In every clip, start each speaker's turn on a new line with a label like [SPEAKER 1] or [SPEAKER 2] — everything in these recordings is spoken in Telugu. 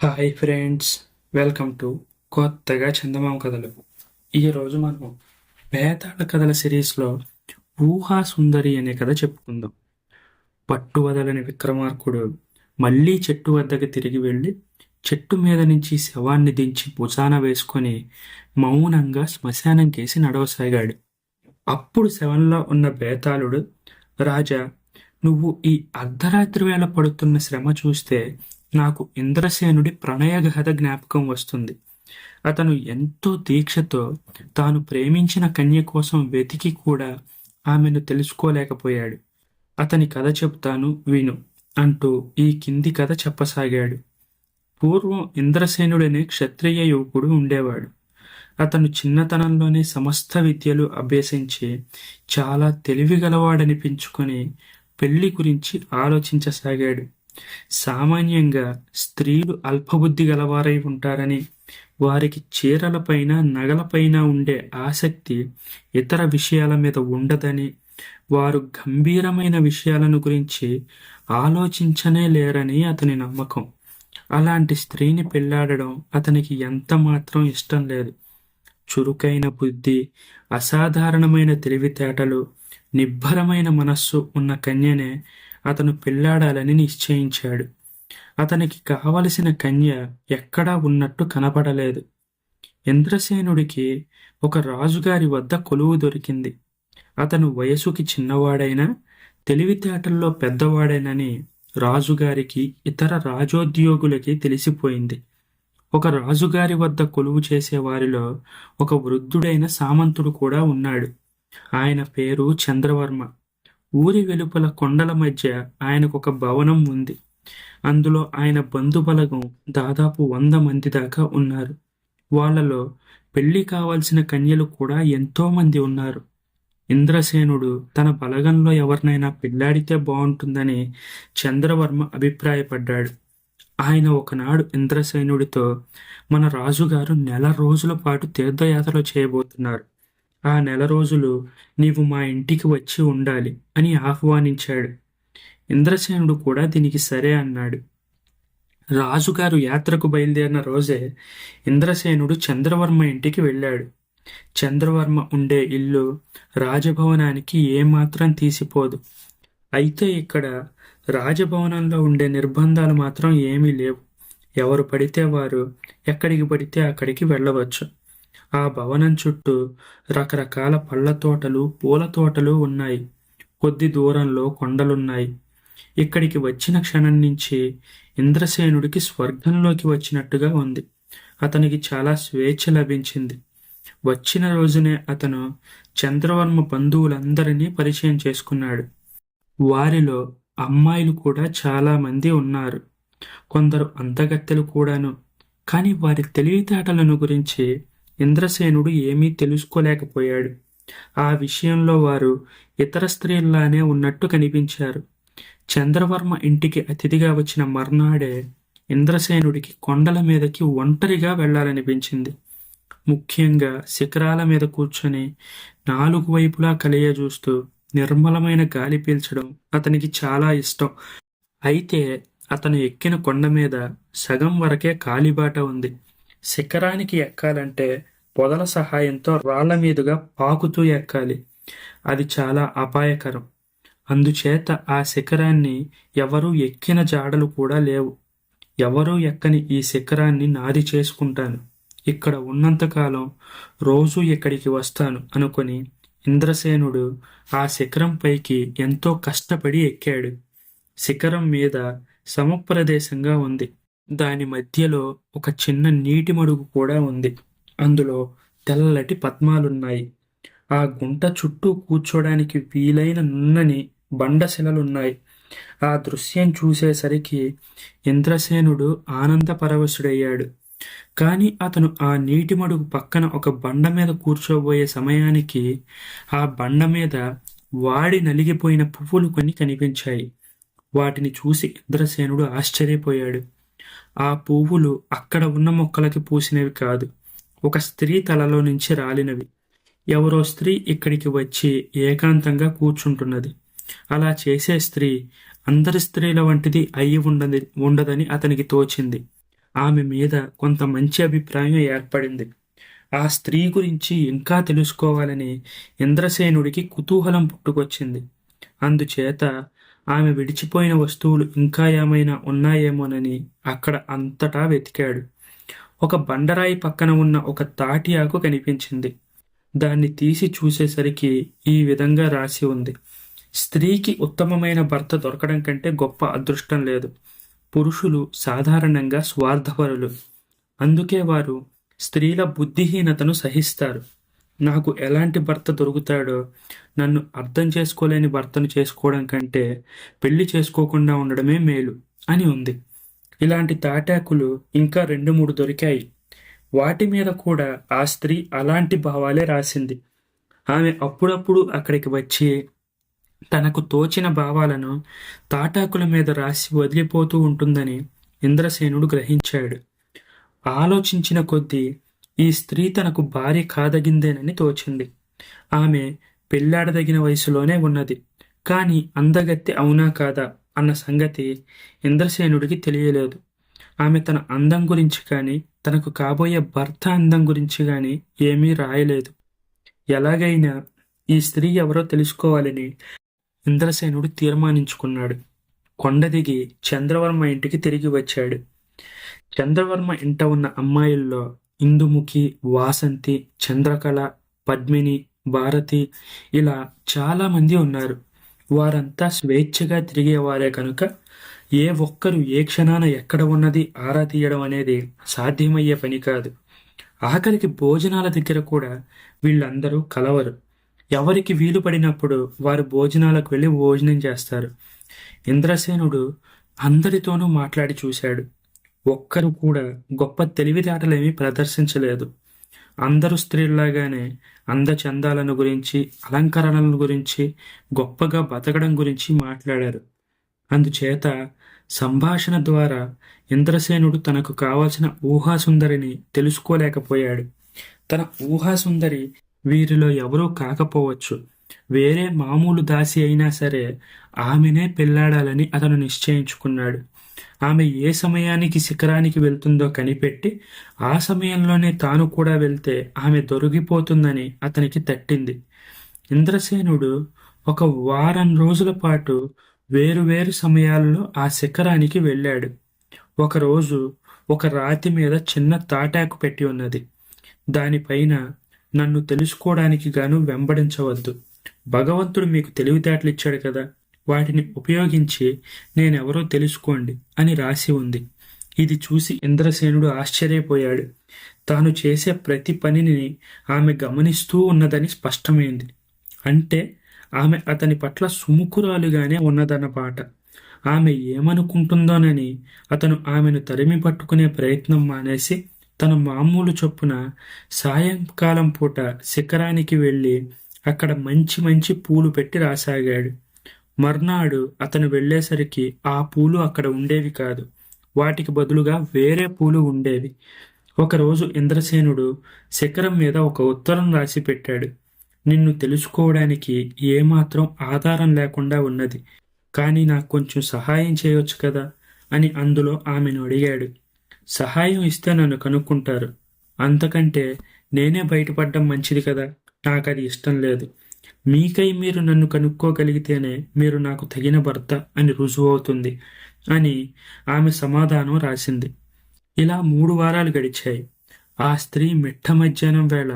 [SPEAKER 1] హాయ్ ఫ్రెండ్స్, వెల్కమ్ టు కొత్తగా చందమామ కథలు. ఈరోజు మనం బేతాళ కథల సిరీస్లో ఊహా సుందరి అనే కథ చెప్పుకుందాం. పట్టు వదలని విక్రమార్కుడు మళ్ళీ చెట్టు వద్దకు తిరిగి వెళ్ళి చెట్టు మీద నుంచి శవాన్ని దించి భుజాన వేసుకొని మౌనంగా శ్మశానం కేసి నడవసాగాడు. అప్పుడు శవంలో ఉన్న బేతాళుడు, రాజా, నువ్వు ఈ అర్ధరాత్రి వేళ పడుతున్న శ్రమ చూస్తే నాకు ఇంద్రసేనుడి ప్రణయగాథ జ్ఞాపకం వస్తుంది. అతను ఎంతో దీక్షతో తాను ప్రేమించిన కన్య కోసం వెతికి కూడా ఆమెను తెలుసుకోలేకపోయాడు. అతని కథ చెబుతాను విను అంటూ ఈ కింది కథ చెప్పసాగాడు. పూర్వం ఇంద్రసేనుడనే క్షత్రియ యువకుడు ఉండేవాడు. అతను చిన్నతనంలోనే సమస్త విద్యలు అభ్యసించి చాలా తెలివిగలవాడనిపించుకొని పెళ్లి గురించి ఆలోచించసాగాడు. సామాన్యంగా స్త్రీలు అల్పబుద్ధి గలవారై ఉంటారని, వారికి చీరలపైన నగలపైన ఉండే ఆసక్తి ఇతర విషయాల మీద ఉండదని, వారు గంభీరమైన విషయాలను గురించి ఆలోచించనే లేరని అతని నమ్మకం. అలాంటి స్త్రీని పెళ్లాడడం అతనికి ఎంత మాత్రం ఇష్టం లేదు. చురుకైన బుద్ధి, అసాధారణమైన తెలివితేటలు, నిబ్బరమైన మనస్సు ఉన్న కన్యనే అతను పెళ్లాడాలని నిశ్చయించాడు. అతనికి కావలసిన కన్య ఎక్కడా ఉన్నట్టు కనపడలేదు. ఇంద్రసేనుడికి ఒక రాజుగారి వద్ద కొలువు దొరికింది. అతను వయసుకి చిన్నవాడైనా తెలివితేటల్లో పెద్దవాడేనని రాజుగారికి ఇతర రాజోద్యోగులకి తెలిసిపోయింది. ఒక రాజుగారి వద్ద కొలువు చేసేవారిలో ఒక వృద్ధుడైన సామంతుడు కూడా ఉన్నాడు. ఆయన పేరు చంద్రవర్మ. ఊరి వెలుపల కొండల మధ్య ఆయనకు ఒక భవనం ఉంది. అందులో ఆయన బంధుబలగం దాదాపు 100 మంది దాకా ఉన్నారు. వాళ్ళలో పెళ్లి కావాల్సిన కన్యలు కూడా ఎంతో మంది ఉన్నారు. ఇంద్రసేనుడు తన బలగంలో ఎవరినైనా పెళ్లాడితే బాగుంటుందని చంద్రవర్మ అభిప్రాయపడ్డాడు. ఆయన ఒకనాడు ఇంద్రసేనుడితో, మన రాజుగారు 1 రోజుల పాటు తీర్థయాత్ర చేయబోతున్నారు. ఆ 1 రోజులు నీవు మా ఇంటికి వచ్చి ఉండాలి అని ఆహ్వానించాడు. ఇంద్రసేనుడు కూడా దీనికి సరే అన్నాడు. రాజుగారు యాత్రకు బయలుదేరిన రోజే ఇంద్రసేనుడు చంద్రవర్మ ఇంటికి వెళ్ళాడు. చంద్రవర్మ ఉండే ఇల్లు రాజభవనానికి ఏమాత్రం తీసిపోదు. అయితే ఇక్కడ రాజభవనంలో ఉండే నిర్బంధాలు మాత్రం ఏమీ లేవు. ఎవరు పడితే వారు ఎక్కడికి పడితే అక్కడికి వెళ్ళవచ్చు. ఆ భవనం చుట్టూ రకరకాల పళ్ళ తోటలు, పూల తోటలు ఉన్నాయి. కొద్ది దూరంలో కొండలున్నాయి. ఇక్కడికి వచ్చిన క్షణం నుంచి ఇంద్రసేనుడికి స్వర్గంలోకి వచ్చినట్టుగా ఉంది. అతనికి చాలా స్వేచ్ఛ లభించింది. వచ్చిన రోజునే అతను చంద్రవర్మ బంధువులందరినీ పరిచయం చేసుకున్నాడు. వారిలో అమ్మాయిలు కూడా చాలా మంది ఉన్నారు. కొందరు అందగత్తెలు కూడాను. కానీ వారి తెలివితేటలను గురించి ఇంద్రసేనుడు ఏమీ తెలుసుకోలేకపోయాడు. ఆ విషయంలో వారు ఇతర స్త్రీల్లానే ఉన్నట్టు కనిపించారు. చంద్రవర్మ ఇంటికి అతిథిగా వచ్చిన మర్నాడే ఇంద్రసేనుడికి కొండల మీదకి ఒంటరిగా వెళ్లాలనిపించింది. ముఖ్యంగా శిఖరాల మీద కూర్చొని 4 వైపులా కలియజూస్తూ నిర్మలమైన గాలి పీల్చడం అతనికి చాలా ఇష్టం. అయితే అతను ఎక్కిన కొండ మీద సగం వరకే కాలిబాట ఉంది. శిఖరానికి ఎక్కాలంటే పొదల సహాయంతో రాళ్ల మీదుగా పాకుతూ ఎక్కాలి. అది చాలా అపాయకరం. అందుచేత ఆ శిఖరాన్ని ఎవరూ ఎక్కిన జాడలు కూడా లేవు. ఎవరూ ఎక్కని ఈ శిఖరాన్ని నాది చేసుకుంటాను. ఇక్కడ ఉన్నంతకాలం రోజూ ఇక్కడికి వస్తాను అనుకొని ఇంద్రసేనుడు ఆ శిఖరం పైకి ఎంతో కష్టపడి ఎక్కాడు. శిఖరం మీద సమప్రదేశంగా ఉంది. దాని మధ్యలో ఒక చిన్న నీటి మడుగు కూడా ఉంది. అందులో తెల్లటి పద్మాలున్నాయి. ఆ గుంట చుట్టూ కూర్చోడానికి వీలైన నున్నని బండశిలలున్నాయి. ఆ దృశ్యం చూసేసరికి ఇంద్రసేనుడు ఆనందపరవశుడయ్యాడు. కాని అతను ఆ నీటి మడుగు పక్కన ఒక బండ మీద కూర్చోబోయే సమయానికి ఆ బండ మీద వాడి నలిగిపోయిన పువ్వులు కొన్ని కనిపించాయి. వాటిని చూసి ఇంద్రసేనుడు ఆశ్చర్యపోయాడు. ఆ పువ్వులు అక్కడ ఉన్న మొక్కలకి పూసినవి కాదు, ఒక స్త్రీ తలలో నుంచి రాలినవి. ఎవరో స్త్రీ ఇక్కడికి వచ్చి ఏకాంతంగా కూర్చుంటున్నది. అలా చేసే స్త్రీ అందరి స్త్రీల వంటిది అయి ఉండదని అతనికి తోచింది. ఆమె మీద కొంత మంచి అభిప్రాయం ఏర్పడింది. ఆ స్త్రీ గురించి ఇంకా తెలుసుకోవాలని ఇంద్రసేనుడికి కుతూహలం పుట్టుకొచ్చింది. అందుచేత ఆమె విడిచిపోయిన వస్తువులు ఇంకా ఏమైనా ఉన్నాయేమోనని అక్కడ అంతటా వెతికాడు. ఒక బండరాయి పక్కన ఉన్న ఒక తాటి ఆకు కనిపించింది. దాన్ని తీసి చూసేసరికి ఈ విధంగా రాసి ఉంది: స్త్రీకి ఉత్తమమైన భర్త దొరకడం కంటే గొప్ప అదృష్టం లేదు. పురుషులు సాధారణంగా స్వార్థపరులు. అందుకే వారు స్త్రీల బుద్ధిహీనతను సహిస్తారు. నాకు ఎలాంటి భర్త దొరుకుతాడో, నన్ను అర్థం చేసుకోలేని భర్తను చేసుకోవడం కంటే పెళ్లి చేసుకోకుండా ఉండడమే మేలు అని ఉంది. ఇలాంటి తాటాకులు ఇంకా 2-3 దొరికాయి. వాటి మీద కూడా ఆ స్త్రీ అలాంటి భావాలే రాసింది. ఆమె అప్పుడప్పుడు అక్కడికి వచ్చి తనకు తోచిన భావాలను తాటాకుల మీద రాసి వదిలిపోతూ ఉంటుందని ఇంద్రసేనుడు గ్రహించాడు. ఆలోచించిన కొద్దీ ఈ స్త్రీ తనకు భార్య కాదగిందేనని తోచింది. ఆమె పెళ్లాడదగిన వయసులోనే ఉన్నది. కాని అందగత్తె అవునా కాదా అన్న సంగతి ఇంద్రసేనుడికి తెలియలేదు. ఆమె తన అందం గురించి కానీ, తనకు కాబోయే భర్త అందం గురించి కానీ ఏమీ రాయలేదు. ఎలాగైనా ఈ స్త్రీ ఎవరో తెలుసుకోవాలని ఇంద్రసేనుడు తీర్మానించుకున్నాడు. కొండ దిగి చంద్రవర్మ ఇంటికి తిరిగి వచ్చాడు. చంద్రవర్మ ఇంట ఉన్న అమ్మాయిల్లో ఇందుముఖి, వాసంతి, చంద్రకళ, పద్మిని, భారతి ఇలా చాలామంది ఉన్నారు. వారంతా స్వేచ్ఛగా తిరిగేవారే కనుక ఏ ఒక్కరు ఏ క్షణాన ఎక్కడ ఉన్నది ఆరా తీయడం అనేది సాధ్యమయ్యే పని కాదు. ఆఖరికి భోజనాల దగ్గర కూడా వీళ్ళందరూ కలవరు. ఎవరికి వీలు పడినప్పుడు వారు భోజనాలకు వెళ్ళి భోజనం చేస్తారు. ఇంద్రసేనుడు అందరితోనూ మాట్లాడి చూశాడు. ఒక్కరు కూడా గొప్ప తెలివితేటలేమీ ప్రదర్శించలేదు. అందరూ స్త్రీల్లాగానే అందచందాలను గురించి, అలంకరణలను గురించి, గొప్పగా బతకడం గురించి మాట్లాడారు. అందుచేత సంభాషణ ద్వారా ఇంద్రసేనుడు తనకు కావలసిన ఊహాసుందరిని తెలుసుకోలేకపోయాడు. తన ఊహాసుందరి వీరిలో ఎవరూ కాకపోవచ్చు. వేరే మామూలు దాసి అయినా సరే ఆమెనే పెళ్లాడాలని అతను నిశ్చయించుకున్నాడు. ఆమె ఏ సమయానికి శిఖరానికి వెళ్తుందో కనిపెట్టి ఆ సమయంలోనే తాను కూడా వెళ్తే ఆమె దొరికిపోతుందని అతనికి తట్టింది. ఇంద్రసేనుడు ఒక వారం రోజుల పాటు వేరువేరు సమయాల్లో ఆ శిఖరానికి వెళ్ళాడు. ఒకరోజు ఒక రాతి మీద చిన్న తాటాకు పెట్టి ఉన్నది. దానిపైన నన్ను తెలుసుకోవడానికి గాను వెంబడించవద్దు. భగవంతుడు మీకు తెలివితేటలు ఇచ్చాడు కదా, వాటిని ఉపయోగించి నేనెవరో తెలుసుకోండి అని రాసి ఉంది. ఇది చూసి ఇంద్రసేనుడు ఆశ్చర్యపోయాడు. తాను చేసే ప్రతి పనిని ఆమె గమనిస్తూ ఉన్నదని స్పష్టమైంది. అంటే ఆమె అతని పట్ల సుముఖురాలుగానే ఉన్నదన్నమాట. ఆమె ఏమనుకుంటుందోనని అతను ఆమెను తరిమి పట్టుకునే ప్రయత్నం మానేసి తన మామూలు చొప్పున సాయంకాలం పూట శిఖరానికి వెళ్ళి అక్కడ మంచి మంచి పూలు పెట్టి రాసాగాడు. మర్నాడు అతను వెళ్ళేసరికి ఆ పూలు అక్కడ ఉండేవి కాదు. వాటికి బదులుగా వేరే పూలు ఉండేవి. ఒకరోజు ఇంద్రసేనుడు శిఖరం మీద ఒక ఉత్తరం రాసి పెట్టాడు. నిన్ను తెలుసుకోవడానికి ఏమాత్రం ఆధారం లేకుండా ఉన్నది, కానీ నాకు కొంచెం సహాయం చేయొచ్చు కదా అని అందులో ఆమెను అడిగాడు. సహాయం ఇస్తే నన్ను కనుక్కుంటారు, అంతకంటే నేనే బయటపడ్డం మంచిది కదా. నాకది ఇష్టం లేదు. మీకై మీరు నన్ను కనుక్కోగలిగితేనే మీరు నాకు తగిన భర్త అని రుజువవుతుంది అని ఆమె సమాధానం రాసింది. ఇలా 3 వారాలు గడిచాయి. ఆ స్త్రీ మిట్ట మధ్యాహ్నం వేళ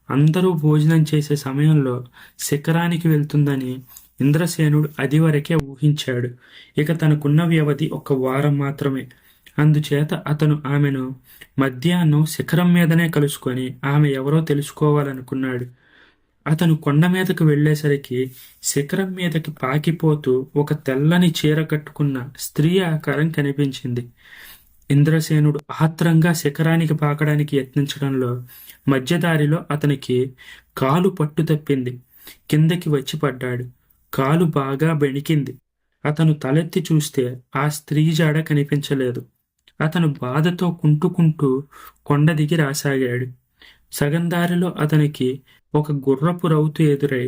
[SPEAKER 1] అందరూ భోజనం చేసే సమయంలో శిఖరానికి వెళ్తుందని ఇంద్రసేనుడు అదివరకే ఊహించాడు. ఇక తనకున్న వ్యవధి 1 వారం మాత్రమే. అందుచేత అతను ఆమెను మధ్యాహ్నం శిఖరం మీదనే కలుసుకొని ఆమె ఎవరో తెలుసుకోవాలనుకున్నాడు. అతను కొండ మీదకు వెళ్ళేసరికి శిఖరం మీదకి పాకిపోతూ ఒక తెల్లని చీర కట్టుకున్న స్త్రీ ఆకారం కనిపించింది. ఇంద్రసేనుడు ఆత్రంగా శిఖరానికి పాకడానికి యత్నించడంలో మధ్యదారిలో అతనికి కాలు పట్టు తప్పింది. కిందకి వచ్చి పడ్డాడు. కాలు బాగా బెణికింది. అతను తలెత్తి చూస్తే ఆ స్త్రీ జాడ కనిపించలేదు. అతను బాధతో కుంటుకుంటూ కొండ దిగి రాసాగాడు. సగం దారిలో అతనికి ఒక గుర్రపు రౌతు ఎదురై,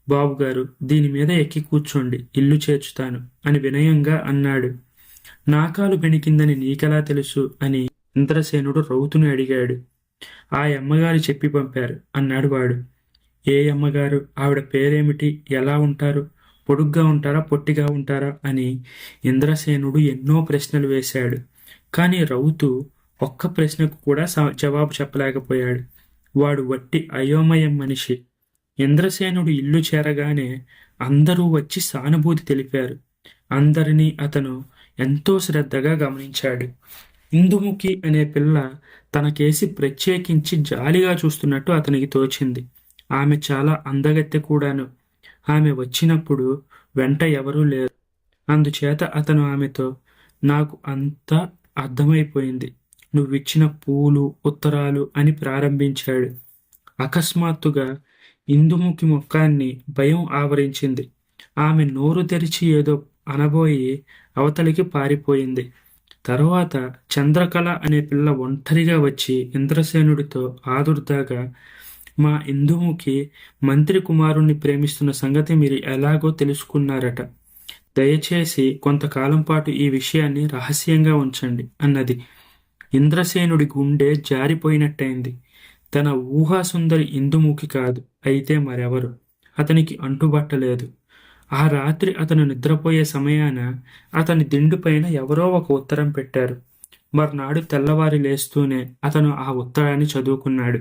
[SPEAKER 1] బాబుగారు, దీని మీద ఎక్కి కూర్చోండి, ఇల్లు చేర్చుతాను అని వినయంగా అన్నాడు. నా కాలు బెణికిందని నీకెలా తెలుసు అని ఇంద్రసేనుడు రౌతుని అడిగాడు. ఆ అమ్మగారు చెప్పి పంపారు అన్నాడు వాడు. ఏ అమ్మగారు? ఆవిడ పేరేమిటి? ఎలా ఉంటారు? పొడుగ్గా ఉంటారా, పొట్టిగా ఉంటారా అని ఇంద్రసేనుడు ఎన్నో ప్రశ్నలు వేశాడు. కాని రౌతు ఒక్క ప్రశ్నకు కూడా జవాబు చెప్పలేకపోయాడు. వాడు వట్టి అయోమయం మనిషి. ఇంద్రసేనుడు ఇల్లు చేరగానే అందరూ వచ్చి సానుభూతి తెలిపారు. అందరినీ అతను ఎంతో శ్రద్ధగా గమనించాడు. ఇందుముఖి అనే పిల్ల తనకేసి ప్రత్యేకించి జాలిగా చూస్తున్నట్టు అతనికి తోచింది. ఆమె చాలా అందగత్తె కూడాను. ఆమె వచ్చినప్పుడు వెంట ఎవరూ లేరు. అందుచేత అతను ఆమెతో, నాకు అంతా అర్థమైపోయింది. నువ్విచ్చిన పూలు, ఉత్తరాలు అని ప్రారంభించాడు. అకస్మాత్తుగా ఇందుముఖి ముఖాన్ని భయం ఆవరించింది. ఆమె నోరు తెరిచి ఏదో అనబోయి అవతలికి పారిపోయింది. తరువాత చంద్రకళ అనే పిల్ల ఒంటరిగా వచ్చి ఇంద్రసేనుడితో ఆదుర్దాగా, మా ఇందుముఖి మంత్రి కుమారుణ్ణి ప్రేమిస్తున్న సంగతి మీరు ఎలాగో తెలుసుకున్నారట. దయచేసి కొంతకాలం పాటు ఈ విషయాన్ని రహస్యంగా ఉంచండి అన్నది. ఇంద్రసేనుడి గుండె జారిపోయినట్టయింది. తన ఊహాసుందరి ఇందుముఖి కాదు, అయితే మరెవరు? అతనికి అంటుబట్టలేదు. ఆ రాత్రి అతను నిద్రపోయే సమయాన అతని దిండుపైన ఎవరో ఒక ఉత్తరం పెట్టారు. మర్నాడు తెల్లవారి లేస్తూనే అతను ఆ ఉత్తరాన్ని చదువుకున్నాడు.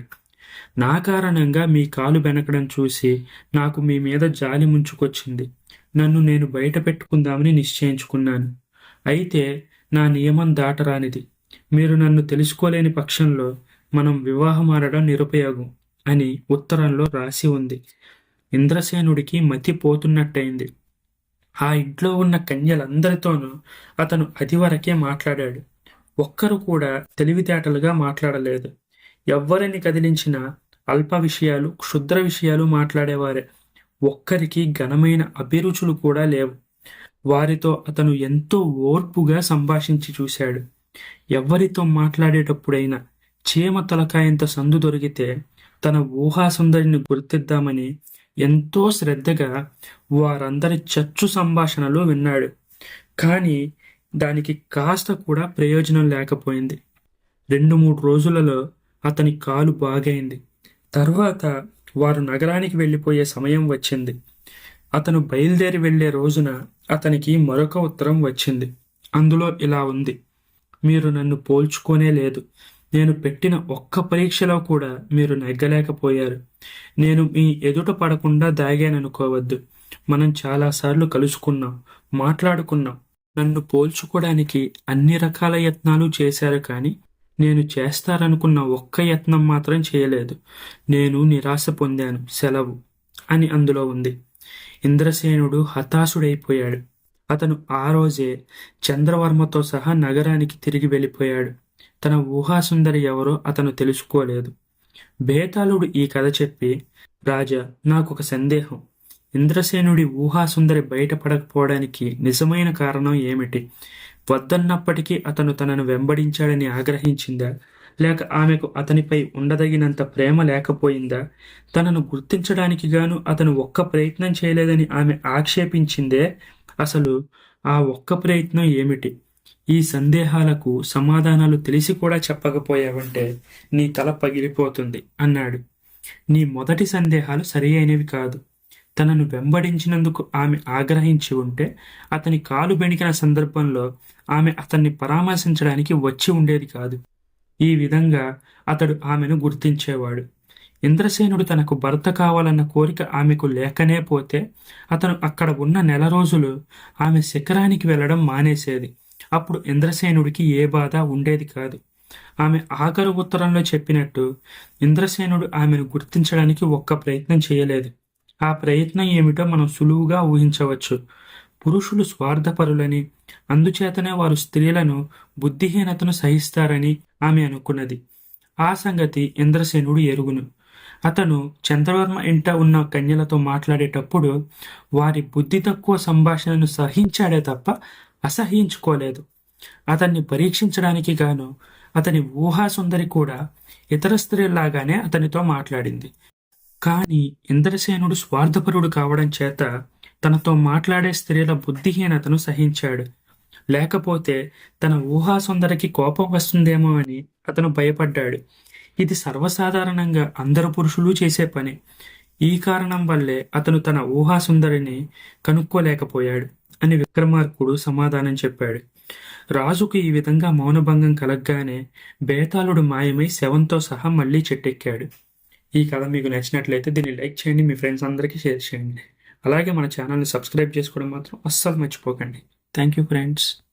[SPEAKER 1] నా కారణంగా మీ కాలు బెనకడం చూసి నాకు మీ మీద జాలి ముంచుకొచ్చింది. నన్ను నేను బయట పెట్టుకుందామని నిశ్చయించుకున్నాను. అయితే నా నియమం దాటరానిది. మీరు నన్ను తెలుసుకోలేని పక్షంలో మనం వివాహమాడడం నిరుపయోగం అని ఉత్తరంలో రాసి ఉంది. ఇంద్రసేనుడికి మతి పోతున్నట్టయింది. ఆ ఇంట్లో ఉన్న కన్యలందరితోనూ అతను అదివరకే మాట్లాడాడు. ఒక్కరు కూడా తెలివితేటలుగా మాట్లాడలేదు. ఎవ్వరిని కదిలించినా అల్ప విషయాలు, క్షుద్ర విషయాలు మాట్లాడేవారే. ఒక్కరికి ఘనమైన అభిరుచులు కూడా లేవు. వారితో అతను ఎంతో ఓర్పుగా సంభాషించి చూశాడు. ఎవ్వరితో మాట్లాడేటప్పుడైనా చీమ తలకాయంత సందు దొరికితే తన ఊహాసుందరిని గుర్తిద్దామని ఎంతో శ్రద్ధగా వారందరి చచ్చు సంభాషణలు విన్నాడు. కానీ దానికి కాస్త కూడా ప్రయోజనం లేకపోయింది. 2-3 రోజులలో అతని కాలు బాగైంది. తర్వాత వారు నగరానికి వెళ్ళిపోయే సమయం వచ్చింది. అతను బయలుదేరి వెళ్లే రోజున అతనికి మరొక ఉత్తరం వచ్చింది. అందులో ఇలా ఉంది: మీరు నన్ను పోల్చుకోనే లేదు. నేను పెట్టిన ఒక్క పరీక్షలో కూడా మీరు నెగ్గలేకపోయారు. నేను మీ ఎదుట పడకుండా దాగాననుకోవద్దు. మనం చాలాసార్లు కలుసుకున్నాం, మాట్లాడుకున్నాం. నన్ను పోల్చుకోవడానికి అన్ని రకాల యత్నాలు చేశారు, కానీ నేను చేస్తారనుకున్న ఒక్క యత్నం మాత్రం చేయలేదు. నేను నిరాశ పొందాను. సెలవు అని అందులో ఉంది. ఇంద్రసేనుడు హతాశుడైపోయాడు. అతను ఆ రోజే చంద్రవర్మతో సహా నగరానికి తిరిగి వెళ్ళిపోయాడు. తన ఊహాసుందరి ఎవరో అతను తెలుసుకోలేదు. బేతాళుడు ఈ కథ చెప్పి, రాజా, నాకొక సందేహం. ఇంద్రసేనుడి ఊహాసుందరి బయటపడకపోవడానికి నిజమైన కారణం ఏమిటి? వద్దన్నప్పటికీ అతను తనను వెంబడించాడని ఆగ్రహించిందా? లేక ఆమెకు అతనిపై ఉండదగినంత ప్రేమ లేకపోయిందా? తనను గుర్తించడానికి గాను అతను ఒక్క ప్రయత్నం చేయలేదని ఆమె ఆక్షేపించిందే? అసలు ఆ ఒక్క ప్రయత్నం ఏమిటి? ఈ సందేహాలకు సమాధానాలు తెలిసి కూడా చెప్పకపోయావంటే నీ తల పగిలిపోతుంది అన్నాడు. నీ మొదటి సందేహాలు సరి అయినవి కాదు. తనను వెంబడించినందుకు ఆమె ఆగ్రహించి ఉంటే అతని కాలు బెణికిన సందర్భంలో ఆమె అతన్ని పరామర్శించడానికి వచ్చి ఉండేది కాదు. ఈ విధంగా అతడు ఆమెను గుర్తించేవాడు. ఇంద్రసేనుడు తనకు భర్త కావాలన్న కోరిక ఆమెకు లేకనే పోతే అతను అక్కడ ఉన్న నెల రోజులు ఆమె శిఖరానికి వెళ్ళడం మానేసేది. అప్పుడు ఇంద్రసేనుడికి ఏ బాధ ఉండేది కాదు. ఆమె ఆఖరు ఉత్తరంలో చెప్పినట్టు ఇంద్రసేనుడు ఆమెను గుర్తించడానికి ఒక్క ప్రయత్నం చేయలేదు. ఆ ప్రయత్నం ఏమిటో మనం సులువుగా ఊహించవచ్చు. పురుషులు స్వార్థపరులని, అందుచేతనే వారు స్త్రీలను బుద్ధిహీనతను సహిస్తారని ఆమె అనుకున్నది. ఆ సంగతి ఇంద్రసేనుడు ఎరుగును. అతను చంద్రవర్మ ఇంట ఉన్న కన్యలతో మాట్లాడేటప్పుడు వారి బుద్ధి తక్కువ సంభాషణను సహించాడే తప్ప అసహించుకోలేదు. అతన్ని పరీక్షించడానికి గాను అతని ఊహాసుందరి కూడా ఇతర స్త్రీలాగానే అతనితో మాట్లాడింది. కాని ఇంద్రసేనుడు స్వార్థపరుడు కావడం చేత తనతో మాట్లాడే స్త్రీల బుద్ధిహీనతను సహించాడు. లేకపోతే తన ఊహా సుందరికి కోపం వస్తుందేమో అని అతను భయపడ్డాడు. ఇది సర్వసాధారణంగా అందరు పురుషులు చేసే పని. ఈ కారణం వల్లే అతను తన ఊహా సుందరిని కనుక్కోలేకపోయాడు అని విక్రమార్కుడు సమాధానం చెప్పాడు. రాజుకు ఈ విధంగా మౌనభంగం కలగ్గానే బేతాళుడు మాయమై శవంతో సహా మళ్ళీ చెట్టెక్కాడు. ఈ కథ మీకు నచ్చినట్లయితే దీన్ని లైక్ చేయండి, మీ ఫ్రెండ్స్ అందరికీ షేర్ చేయండి. అలాగే మన ఛానల్ని సబ్స్క్రైబ్ చేసుకోవడం మాత్రం అస్సలు మర్చిపోకండి. Thank you friends.